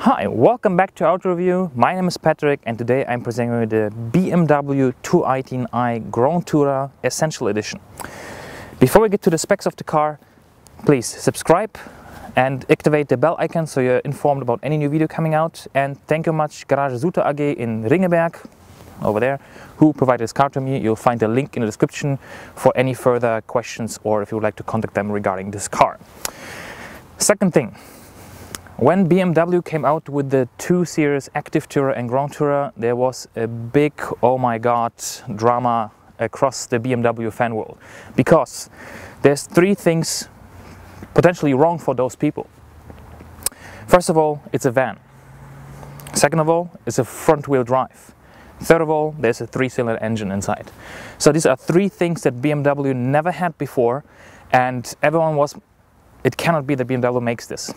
Hi, welcome back to Auto Review. My name is Patrick and today I'm presenting the BMW 218i GrandTourer Essential Edition. Before we get to the specs of the car, please subscribe and activate the bell icon so you're informed about any new video coming out. And thank you much Garage Suter AG in Ringgenberg, over there, who provided this car to me. You'll find a link in the description for any further questions or if you would like to contact them regarding this car. Second thing. When BMW came out with the 2 Series Active Tourer and GrandTourer, there was a big, oh my god, drama across the BMW fan world. Because there's 3 things potentially wrong for those people. First of all, it's a van. Second of all, it's a front-wheel drive. Third of all, there's a 3-cylinder engine inside. So these are 3 things that BMW never had before, and everyone was, it cannot be that BMW makes this.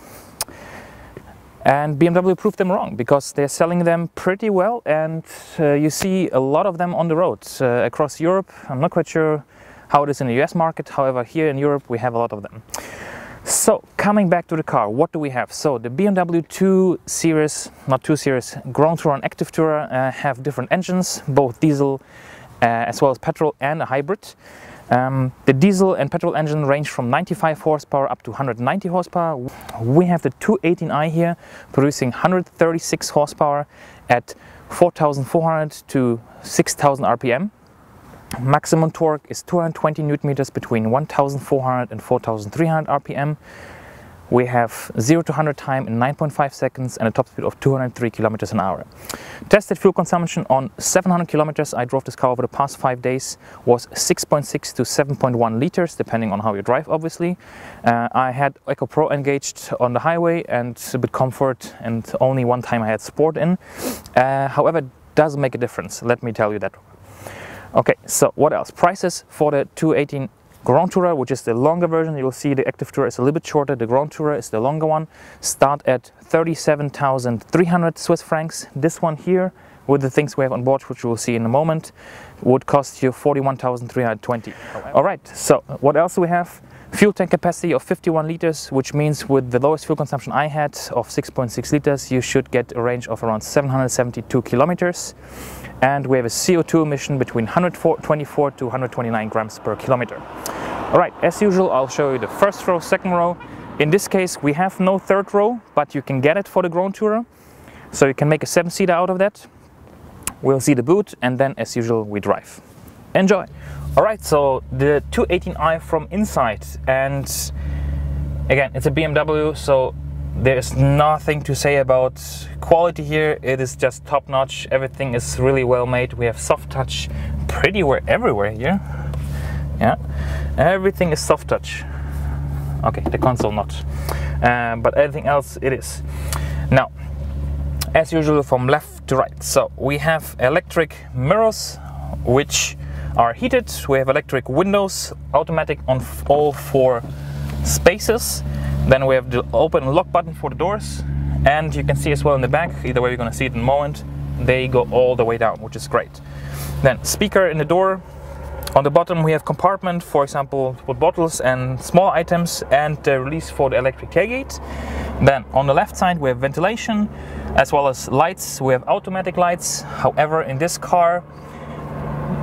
And BMW proved them wrong because they're selling them pretty well, and you see a lot of them on the road across Europe. I'm not quite sure how it is in the US market, however here in Europe we have a lot of them. So coming back to the car, what do we have? So the BMW 2 Series, not 2 Series, GrandTourer and Active Tourer have different engines, both diesel as well as petrol and a hybrid. The diesel and petrol engine range from 95 horsepower up to 190 horsepower. We have the 218i here producing 136 horsepower at 4,400 to 6,000 RPM. Maximum torque is 220 Newton meters between 1,400 and 4,300 RPM. We have 0 to 100 time in 9.5 seconds and a top speed of 203 kilometers an hour. Tested fuel consumption on 700 kilometers. I drove this car over the past 5 days, was 6.6 to 7.1 liters, depending on how you drive, obviously. I had Eco Pro engaged on the highway and a bit comfort, and only one time I had Sport in. However, it does make a difference, let me tell you that. Okay, so what else? Prices for the 218 GrandTourer, which is the longer version. You'll see the Active Tourer is a little bit shorter, the GrandTourer is the longer one. Start at 37,300 Swiss francs. This one here, with the things we have on board, which we'll see in a moment, would cost you 41,320. Alright, so what else do we have? Fuel tank capacity of 51 liters, which means with the lowest fuel consumption I had of 6.6 liters, you should get a range of around 772 kilometers. And we have a CO2 emission between 124 to 129 grams per kilometer. Alright, as usual, I'll show you the first row, second row. In this case, we have no third row, but you can get it for the GrandTourer. So you can make a 7-seater out of that. We'll see the boot, and then, as usual, we drive. Enjoy! Alright, so the 218i from inside, and again, it's a BMW, so there's nothing to say about quality here. It is just top-notch. Everything is really well made. We have soft touch pretty everywhere here. Yeah, everything is soft touch. Okay, the console not, but everything else it is. Now, as usual, from left to right. So we have electric mirrors, which are heated. We have electric windows, automatic on all 4 spaces. Then we have the open and lock button for the doors, and you can see as well in the back, either way you're going to see it in a moment, they go all the way down, which is great. Then speaker in the door. On the bottom we have compartment, for example, to put bottles and small items, and the release for the electric tailgate. Then on the left side we have ventilation as well as lights. We have automatic lights. However, in this car,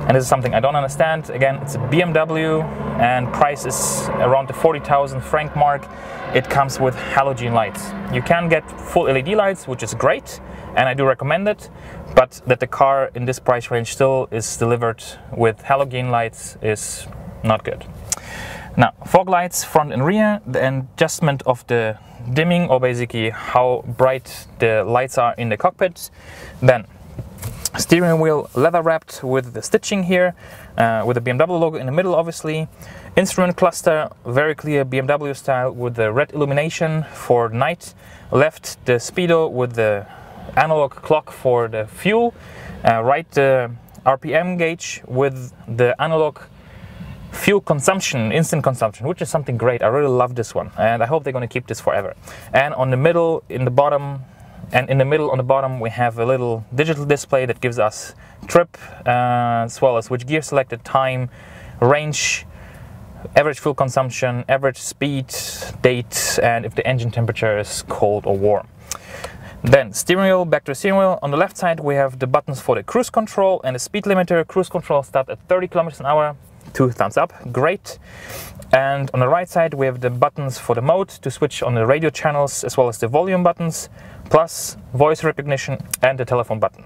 and this is something I don't understand, again, it's a BMW and price is around the 40,000 franc mark. It comes with halogen lights. You can get full LED lights, which is great, and I do recommend it, but that the car in this price range still is delivered with halogen lights is not good. Now, fog lights front and rear, the adjustment of the dimming, or basically how bright the lights are in the cockpit. Then steering wheel leather wrapped with the stitching here, with the BMW logo in the middle, obviously. Instrument cluster, very clear BMW style with the red illumination for night. Left, the speedo with the analog clock for the fuel. Right, the RPM gauge with the analog fuel consumption, instant consumption, which is something great. I really love this one, and I hope they're going to keep this forever. And on the middle, in the bottom, and in the middle on the bottom we have a little digital display that gives us trip, as well as which gear selected, time, range, average fuel consumption, average speed, date, and if the engine temperature is cold or warm. Then steering wheel, back to the steering wheel. On the left side we have the buttons for the cruise control and the speed limiter. Cruise control start at 30 kilometers an hour. 2 thumbs up, great. And on the right side we have the buttons for the mode to switch on the radio channels, as well as the volume buttons, plus voice recognition and the telephone button.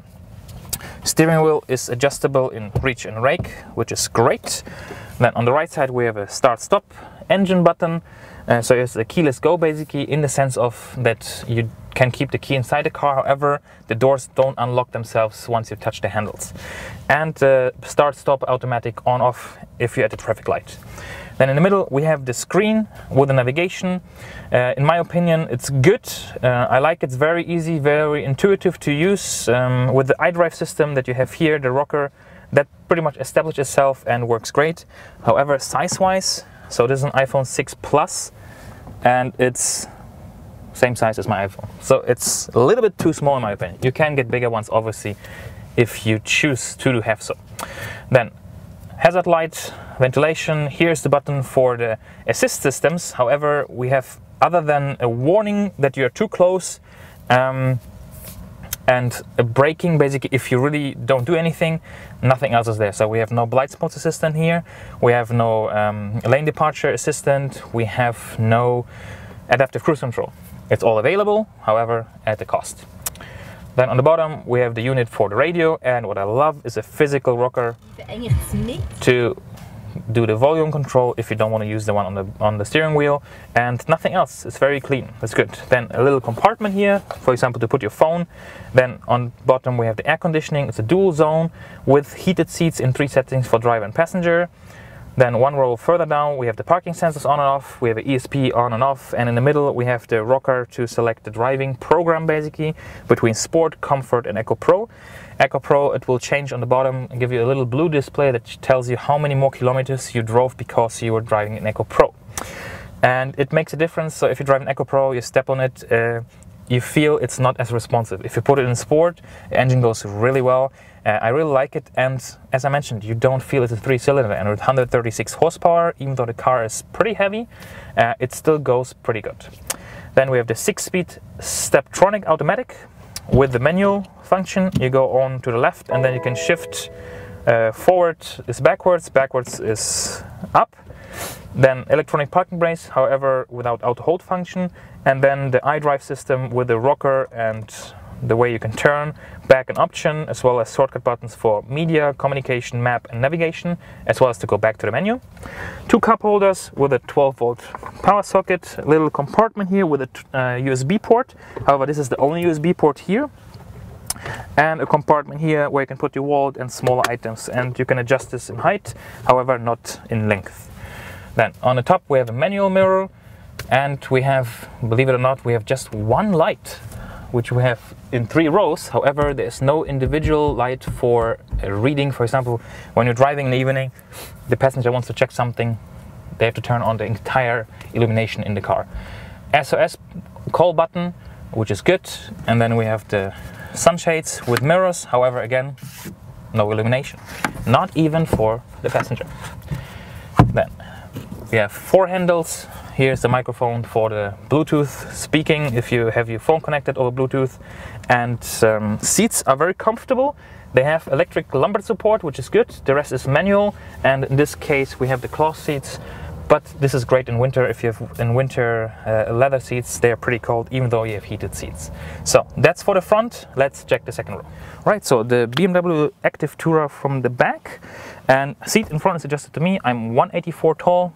Steering wheel is adjustable in reach and rake, which is great. Then on the right side we have a start-stop engine button. So it's a keyless go, basically, in the sense of that you can keep the key inside the car. However, the doors don't unlock themselves once you touch the handles. And start-stop automatic on-off if you're at the traffic light. Then in the middle we have the screen with the navigation. In my opinion, it's good. I like it's very easy, very intuitive to use. With the iDrive system that you have here, the rocker, that pretty much established itself and works great. However, size-wise, so this is an iPhone 6 Plus, and it's same size as my iPhone. So it's a little bit too small in my opinion. You can get bigger ones, obviously, if you choose to have so. Then hazard light, ventilation. Here's the button for the assist systems. However, we have, other than a warning that you're too close, and a braking, basically if you really don't do anything, nothing else is there. So we have no blind spot assistant here, we have no lane departure assistant, we have no adaptive cruise control. It's all available, however, at a cost. Then on the bottom we have the unit for the radio, and what I love is a physical rocker to do the volume control if you don't want to use the one on the steering wheel, and nothing else. It's very clean, that's good. Then a little compartment here, for example, to put your phone. Then on bottom we have the air conditioning. It's a dual zone with heated seats in 3 settings for driver and passenger. Then one row further down we have the parking sensors on and off, we have an ESP on and off, and in the middle we have the rocker to select the driving program, basically between Sport, Comfort and Eco Pro. Eco Pro, it will change on the bottom and give you a little blue display that tells you how many more kilometers you drove because you were driving in Eco Pro. And it makes a difference. So if you drive an Eco Pro, you step on it, you feel it's not as responsive. If you put it in Sport, the engine goes really well. I really like it, and as I mentioned, you don't feel it's a 3-cylinder, and with 136 horsepower, even though the car is pretty heavy, it still goes pretty good. Then we have the 6-speed Steptronic automatic with the manual function. You go on to the left and then you can shift. Forward is backwards, backwards is up. Then electronic parking brakes, however without auto hold function, and then the iDrive system with the rocker and the way you can turn, back an option, as well as shortcut buttons for media, communication, map and navigation, as well as to go back to the menu. 2 cup holders with a 12-volt power socket, a little compartment here with a USB port. However, this is the only USB port here. And a compartment here where you can put your wallet and smaller items, and you can adjust this in height, however not in length. Then on the top we have a manual mirror, and we have, believe it or not, we have just one light, which we have in 3 rows. However, there is no individual light for reading. For example, when you're driving in the evening, the passenger wants to check something, they have to turn on the entire illumination in the car. SOS call button, which is good, and then we have the sunshades with mirrors. However, again, no illumination, not even for the passenger. Then we have 4 handles. Here's the microphone for the Bluetooth speaking if you have your phone connected over Bluetooth. And seats are very comfortable. They have electric lumbar support, which is good. The rest is manual, and in this case we have the cloth seats. But this is great in winter. If you have in winter leather seats, they are pretty cold, even though you have heated seats. So that's for the front. Let's check the second row. Right, so the BMW Active Tourer from the back, and seat in front is adjusted to me. I'm 184 tall.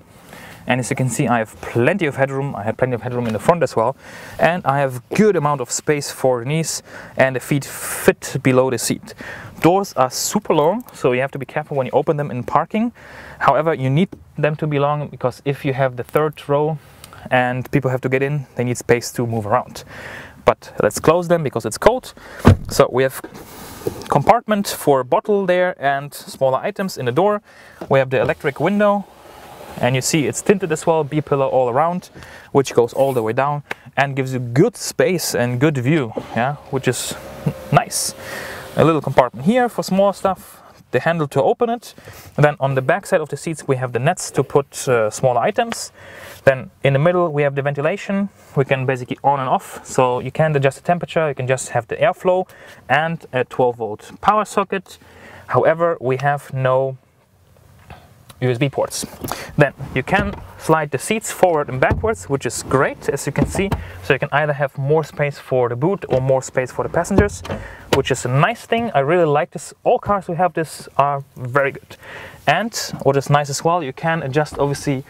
And as you can see, I have plenty of headroom. I have plenty of headroom in the front as well. And I have good amount of space for the knees, and the feet fit below the seat. Doors are super long, so you have to be careful when you open them in parking. However, you need them to be long, because if you have the 3rd row and people have to get in, they need space to move around. But let's close them because it's cold. So we have compartment for a bottle there and smaller items in the door. We have the electric window. And you see it's tinted as well, B-pillar all around, which goes all the way down and gives you good space and good view, yeah, which is nice. A little compartment here for small stuff, the handle to open it. And then on the back side of the seats we have the nets to put smaller items. Then in the middle we have the ventilation. We can basically on and off, so you can adjust the temperature, you can just have the airflow, and a 12-volt power socket. However, we have no USB ports. Then you can slide the seats forward and backwards, which is great, as you can see. So you can either have more space for the boot or more space for the passengers, which is a nice thing. I really like this. All cars who have this are very good. And what is nice as well, you can adjust obviously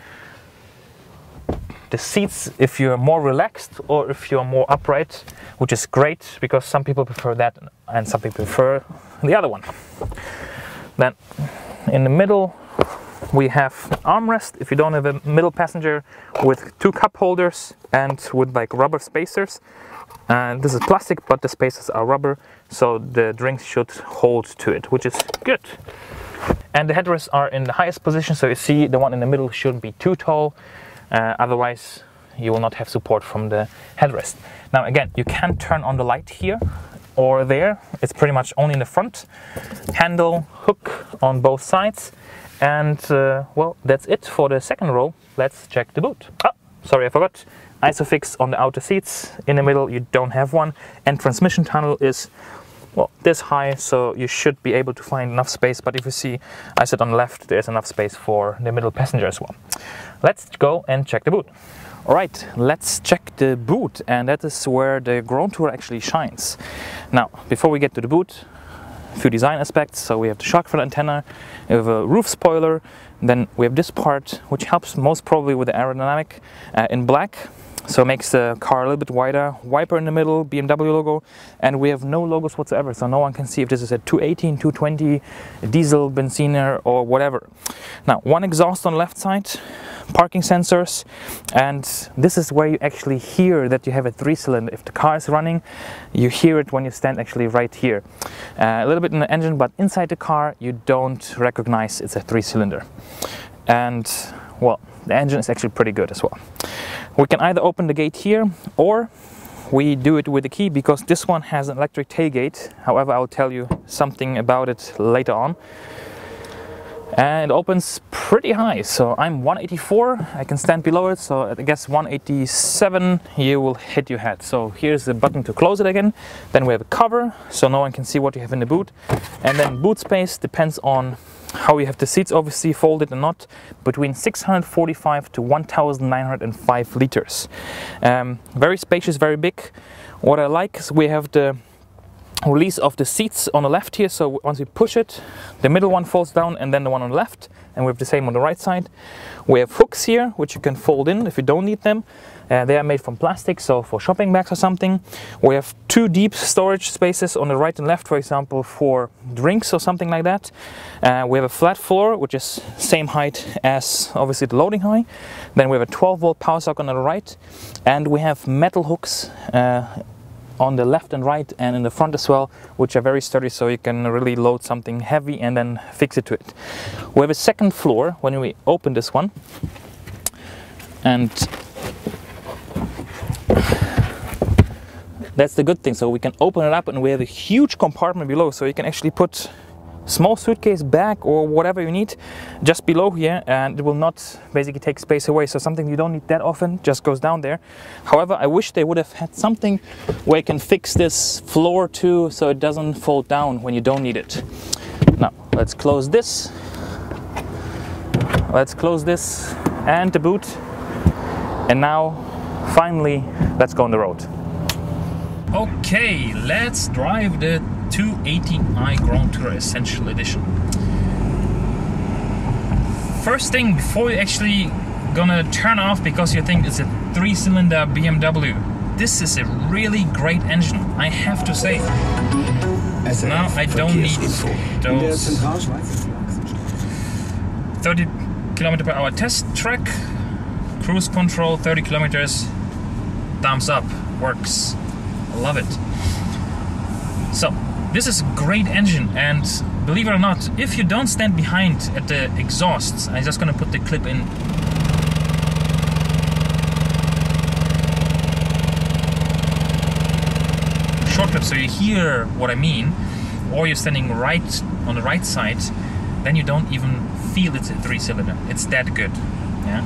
the seats if you're more relaxed or if you're more upright, which is great because some people prefer that and some people prefer the other one. Then in the middle we have an armrest if you don't have a middle passenger, with 2 cup holders and with like rubber spacers. And this is plastic, but the spacers are rubber, so the drinks should hold to it, which is good. And the headrests are in the highest position, so you see the one in the middle shouldn't be too tall, otherwise you will not have support from the headrest. Now again, you can turn on the light here or there. It's pretty much only in the front. Handle, hook on both sides. And well, that's it for the second row. Let's check the boot. Oh, sorry, I forgot. Isofix on the outer seats. In the middle you don't have one. And transmission tunnel is, well, this high, so you should be able to find enough space. But if you see, I said on the left, there's enough space for the middle passenger as well. Let's go and check the boot. All right, let's check the boot, and that is where the GrandTourer actually shines. Now, before we get to the boot, a few design aspects. So we have the shark fin antenna, we have a roof spoiler, then we have this part which helps most probably with the aerodynamic in black. So it makes the car a little bit wider, wiper in the middle, BMW logo, and we have no logos whatsoever, so no one can see if this is a 218, 220, diesel, benziner or whatever. Now, one exhaust on the left side, parking sensors, and this is where you actually hear that you have a 3-cylinder. If the car is running, you hear it when you stand actually right here. A little bit in the engine, but inside the car you don't recognize it's a 3-cylinder. And well, the engine is actually pretty good as well. We can either open the gate here or we do it with the key, because this one has an electric tailgate. However, I'll tell you something about it later on. And it opens pretty high, so I'm 184, I can stand below it, so I guess 187 you will hit your head. So here's the button to close it again. Then we have a cover, so no one can see what you have in the boot. And then boot space depends on how you have the seats obviously folded or not, between 645 to 1905 liters. Very spacious, very big. What I like is we have the release of the seats on the left here, so once we push it, the middle one falls down and then the one on the left, and we have the same on the right side. We have hooks here which you can fold in if you don't need them. They are made from plastic, so for shopping bags or something. We have 2 deep storage spaces on the right and left, for example, for drinks or something like that. We have a flat floor, which is same height as obviously the loading height. Then we have a 12-volt power socket on the right, and we have metal hooks on the left and right and in the front as well, which are very sturdy, so you can really load something heavy and then fix it to it. We have a second floor when we open this one, and that's the good thing. So we can open it up and we have a huge compartment below, so you can actually put small suitcase, bag or whatever you need just below here, and it will not basically take space away. So something you don't need that often just goes down there. However, I wish they would have had something where you can fix this floor too, so it doesn't fall down when you don't need it. Now let's close this. Let's close this and the boot. And now finally let's go on the road. Okay, let's drive the 218i GrandTourer Essential Edition. First thing, before you actually gonna turn off because you think it's a 3-cylinder BMW, this is a really great engine, I have to say. Now I don't need those 30 km/h test track, cruise control 30 kilometers, thumbs up, works. Love it. So this is a great engine, and believe it or not, if you don't stand behind at the exhausts, I'm just gonna put the clip in. Short clip so you hear what I mean, or you're standing right on the right side, then you don't even feel it's a 3-cylinder. It's that good. Yeah.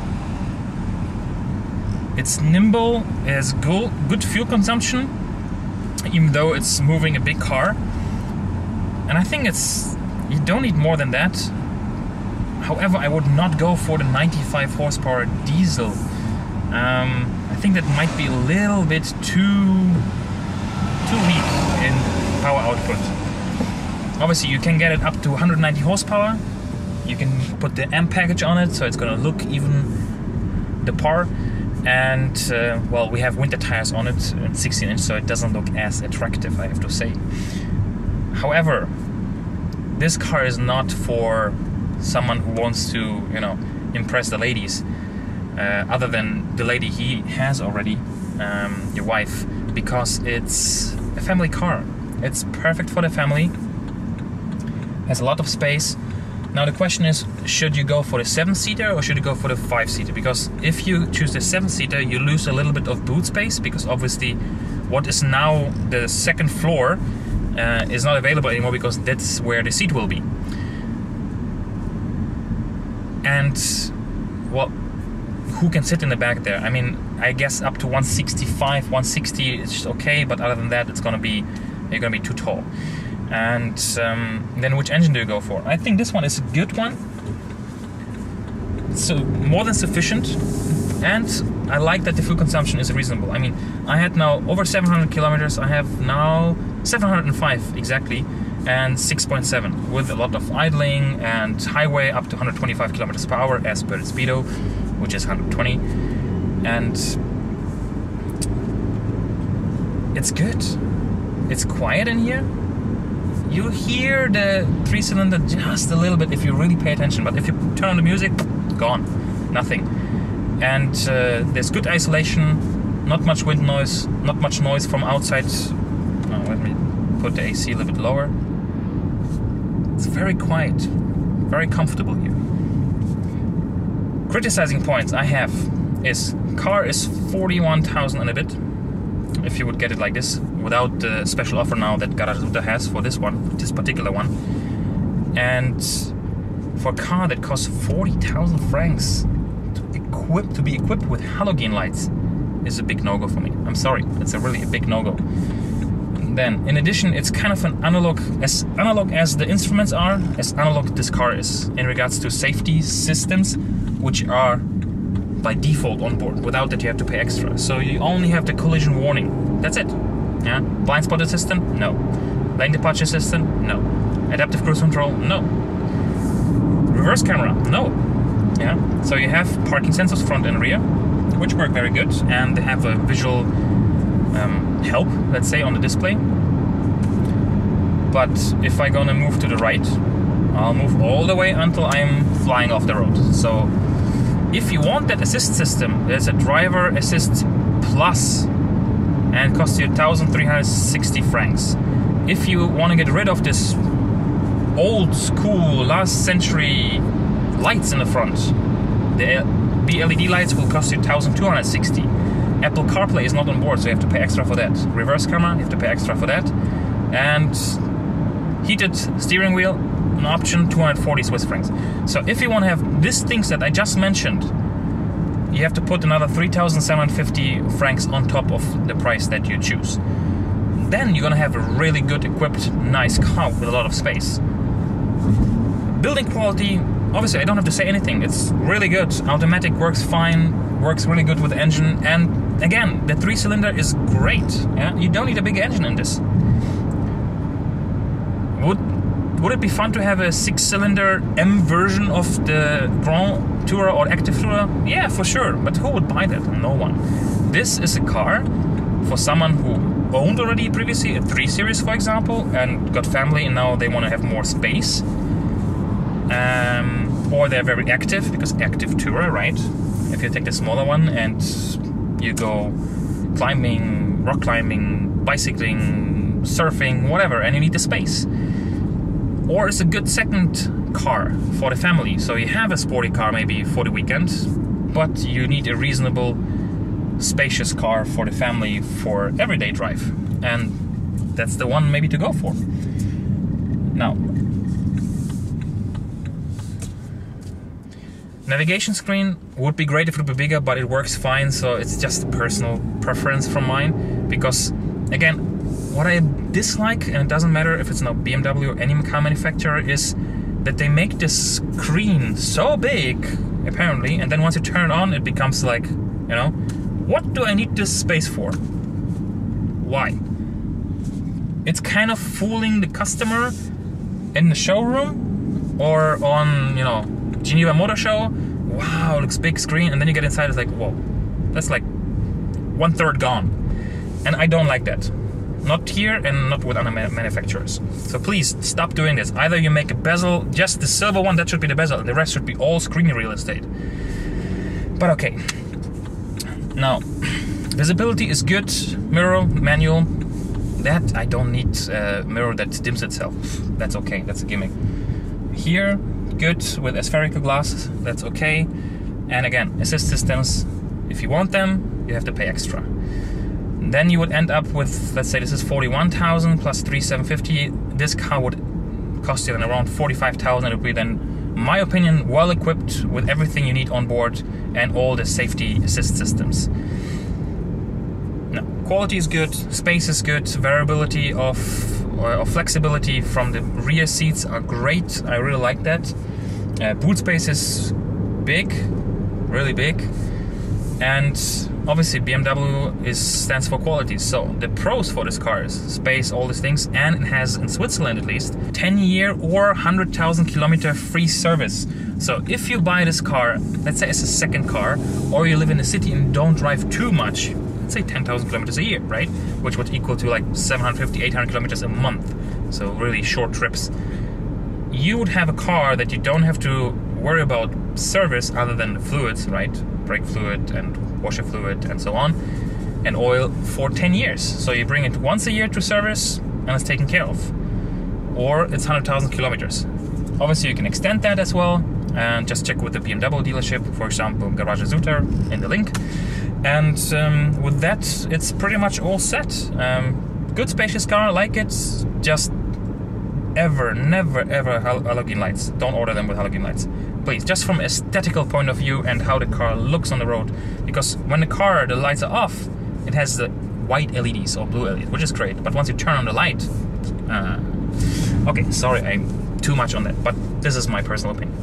It's nimble, it has good fuel consumption, even though it's moving a big car. And I think you don't need more than that. However, I would not go for the 95 horsepower diesel. I think that might be a little bit too weak in power output. Obviously, you can get it up to 190 horsepower. You can put the M package on it, so it's gonna look even the par. And well, we have winter tires on it, 16-inch, so it doesn't look as attractive, I have to say. However, this car is not for someone who wants to, you know, impress the ladies, other than the lady he has already, your wife, because it's a family car. It's perfect for the family, has a lot of space. Now the question is, should you go for the 7-seater or should you go for the 5-seater? Because if you choose the 7-seater, you lose a little bit of boot space, because obviously what is now the second floor is not available anymore, because that's where the seat will be. And well, who can sit in the back there? I mean, I guess up to 165, 160 is okay, but other than that, you're gonna be too tall. And then which engine do you go for? I think this one is a good one. So more than sufficient, and I like that the fuel consumption is reasonable. I mean, I had now over 700 kilometers. I have now 705 exactly, and 6.7 with a lot of idling and highway up to 125 kilometers per hour as per the speedo, which is 120, and it's good. It's quiet in here. You hear the 3-cylinder just a little bit if you really pay attention, but if you turn on the music, gone, nothing. And there's good isolation, not much wind noise, not much noise from outside. Oh, let me put the AC a little bit lower. It's very quiet, very comfortable here. Criticizing points I have is car is 41,000 and a bit. If you would get it like this, without the special offer now that Garazuta has for this one, this particular one. And for a car that costs 40,000 francs to be equipped with halogen lights is a big no-go for me. I'm sorry, it's really a big no-go. Then, in addition, it's kind of an analog as the instruments are, as analog this car is in regards to safety systems, which are by default on board, without that you have to pay extra. So you only have the collision warning. That's it. Yeah. Blind spot assistant? No. Lane departure assistant? No. Adaptive cruise control? No. Reverse camera? No. Yeah. So you have parking sensors front and rear, which work very good, and they have a visual help, let's say, on the display. But if I'm gonna move to the right, I'll move all the way until I'm flying off the road. So if you want that assist system, there's a driver assist plus, and it costs you 1,360 francs. If you want to get rid of this old school last century lights in the front, the LED lights will cost you 1,260. Apple CarPlay is not on board, so you have to pay extra for that. Reverse camera, you have to pay extra for that. And heated steering wheel, an option, 240 Swiss francs. So if you want to have these things that I just mentioned, you have to put another 3,750 francs on top of the price that you choose. Then you're gonna have a really good equipped, nice car with a lot of space. Building quality, obviously I don't have to say anything. It's really good. Automatic works fine, works really good with the engine, and again, the 3-cylinder is great. Yeah? You don't need a big engine in this. Would it be fun to have a 6-cylinder M version of the GrandTourer or Active Tourer? Yeah, for sure. But who would buy that? No one. This is a car for someone who owned already previously a 3 Series, for example, and got family, and now they want to have more space. Or they're very active, because Active Tourer, right? If you take the smaller one and you go climbing, rock climbing, bicycling, surfing, whatever, and you need the space. Or it's a good second car for the family. So you have a sporty car maybe for the weekend, but you need a reasonable, spacious car for the family for everyday drive. And that's the one maybe to go for. Now, Navigation screen would be great if it would be bigger, but it works fine, so it's just a personal preference from mine. Because, again, what I dislike, and it doesn't matter if it's not BMW or any car manufacturer, is that they make this screen so big, apparently, and then once you turn it on, it becomes like, you know, what do I need this space for? Why? It's kind of fooling the customer in the showroom or on, you know, Geneva Motor Show. Wow, looks big screen, and then you get inside, it's like, whoa, that's like 1/3 gone. And I don't like that. Not here and not with other manufacturers. So please stop doing this. Either you make a bezel, just the silver one, that should be the bezel, and the rest should be all screen real estate. But okay. Now, visibility is good. Mirror, manual. That I don't need a mirror that dims itself. That's okay, that's a gimmick. Here, good with aspherical glass, that's okay. And again, assist systems, if you want them, you have to pay extra. Then you would end up with, let's say this is 41,000 plus 3,750. This car would cost you then around 45,000. It would be then, in my opinion, well equipped with everything you need on board and all the safety assist systems. Now, quality is good, space is good, variability of flexibility from the rear seats are great. I really like that. Boot space is big, really big. And obviously BMW stands for quality. So the pros for this car is space, all these things, and it has, in Switzerland at least, 10-year or 100,000 kilometer free service. So if you buy this car, let's say as a second car, or you live in the city and don't drive too much, let's say 10,000 kilometers a year, right? Which would equal to like 750, 800 kilometers a month. So really short trips. You would have a car that you don't have to worry about service other than the fluids, right? Brake fluid and washer fluid and so on, and oil for 10 years. So you bring it once a year to service and it's taken care of. Or it's 100,000 kilometers. Obviously you can extend that as well, and just check with the BMW dealership, for example, Garage Zutter in the link. And with that, it's pretty much all set. Good spacious car, I like it. Just never ever halogen lights. Don't order them with halogen lights, please. Just from aesthetical point of view and how the car looks on the road, because when the lights are off, it has the white LEDs or blue LEDs, which is great. But once you turn on the light, okay, sorry, I'm too much on that, but this is my personal opinion.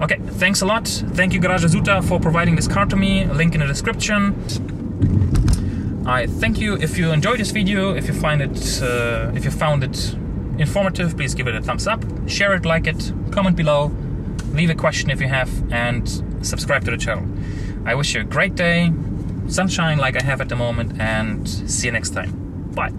Okay, thanks a lot. Thank you Garage Zutter for providing this car to me. Link in the description. I thank you if you enjoyed this video. If you found it informative, please give it a thumbs up, share it, like it, comment below, leave a question if you have, and subscribe to the channel. I wish you a great day, sunshine like I have at the moment, and see you next time. Bye.